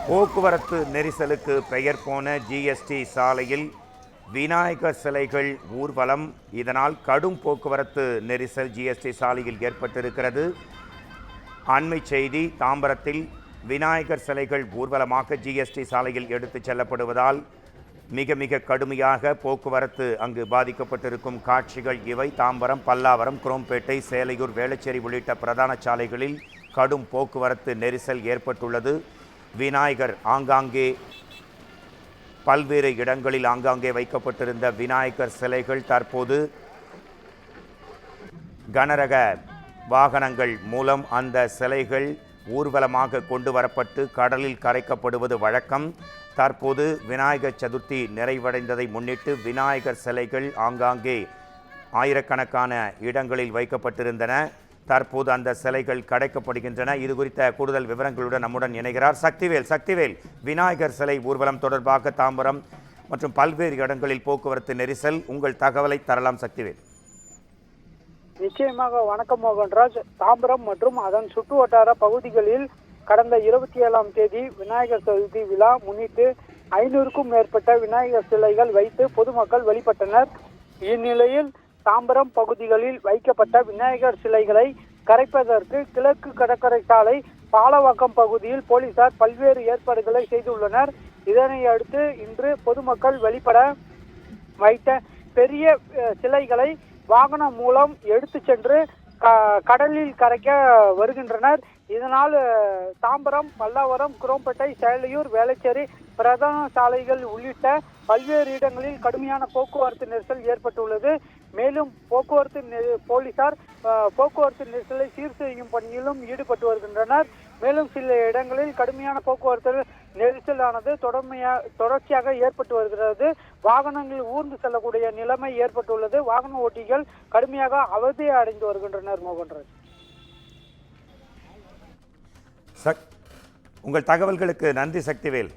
போக்குவரத்து நெரிசலுக்கு பெயர் போன ஜிஎஸ்டி சாலையில் விநாயகர் சிலைகள் ஊர்வலம். இதனால் கடும் போக்குவரத்து நெரிசல் ஜிஎஸ்டி சாலையில் ஏற்பட்டிருக்கிறது. அண்மை செய்தி, தாம்பரத்தில் விநாயகர் சிலைகள் ஊர்வலமாக ஜிஎஸ்டி சாலையில் எடுத்துச் செல்லப்படுவதால் மிக கடுமையாக போக்குவரத்து அங்கு பாதிக்கப்பட்டிருக்கும் காட்சிகள் இவை. தாம்பரம், பல்லாவரம், குரோம்பேட்டை, சேலையூர், வேளச்சேரி உள்ளிட்ட பிரதான சாலைகளில் கடும் போக்குவரத்து நெரிசல் ஏற்பட்டுள்ளது. விநாயகர் ஆங்காங்கே பல்வேறு இடங்களில் ஆங்காங்கே வைக்கப்பட்டிருந்த விநாயகர் சிலைகள் தற்போது கனரக வாகனங்கள் மூலம் அந்த சிலைகள் ஊர்வலமாக கொண்டு வரப்பட்டு கடலில் கரைக்கப்படுவது வழக்கம். தற்போது விநாயகர் சதுர்த்தி நிறைவடைந்ததை முன்னிட்டு விநாயகர் சிலைகள் ஆங்காங்கே ஆயிரக்கணக்கான இடங்களில் வைக்கப்பட்டிருந்தன. தற்போது அந்த சிலைகள் கடைக்கப்படுகின்றன. இது குறித்த கூடுதல் விவரங்களுடன் நம்முடன் இணைகிறார் சக்திவேல். விநாயகர் சிலை ஊர்வலம் தொடர்பாக தாம்பரம் மற்றும் பல்வேறு இடங்களில் போக்குவரத்து நெரிசல், உங்கள் தகவலை தரலாம் சக்திவேல். நிச்சயமாக. வணக்கம் மோகன்ராஜ். தாம்பரம் மற்றும் அதன் சுற்று வட்டார பகுதிகளில் கடந்த 27ஆம் தேதி விநாயகர் சதுர்த்தி விழா முன்னிட்டு 500க்கும் மேற்பட்ட விநாயகர் சிலைகள் வைத்து பொதுமக்கள் வழிபட்டனர். இந்நிலையில் தாம்பரம் பகுதிகளில் வைக்கப்பட்ட விநாயகர் சிலைகளை கரைப்பதற்கு கிழக்கு கடற்கரை சாலை பாலவாக்கம் பகுதியில் போலீசார் பல்வேறு ஏற்பாடுகளை செய்துள்ளனர். இதனை அடுத்து இன்று பொதுமக்கள் வழிபட வைத்த பெரிய சிலைகளை வாகனம் மூலம் எடுத்து சென்று கடலில் கரைக்க வருகின்றனர். இதனால் தாம்பரம், பல்லாவரம், குரோம்பேட்டை, சேலையூர், வேளச்சேரி பிரதான சாலைகள் உள்ளிட்ட பல்வேறு இடங்களில் கடுமையான போக்குவரத்து நெரிசல் ஏற்பட்டுள்ளது. மேலும் போலீசார் போக்குவரத்து நெரிசலை சீர் செய்யும் பணியிலும் ஈடுபட்டு வருகின்றனர். மேலும் சில இடங்களில் கடுமையான போக்குவரத்து நெரிசலானது தொடர்ச்சியாக ஏற்பட்டு வருகிறது. வாகனங்கள் ஊர்ந்து செல்லக்கூடிய நிலைமை ஏற்பட்டுள்ளது. வாகன ஓட்டிகள் கடுமையாக அவதி அடைந்து வருகின்றனர். மோகன்ராஜ், உங்கள் தகவல்களுக்கு நன்றி சக்திவேல்.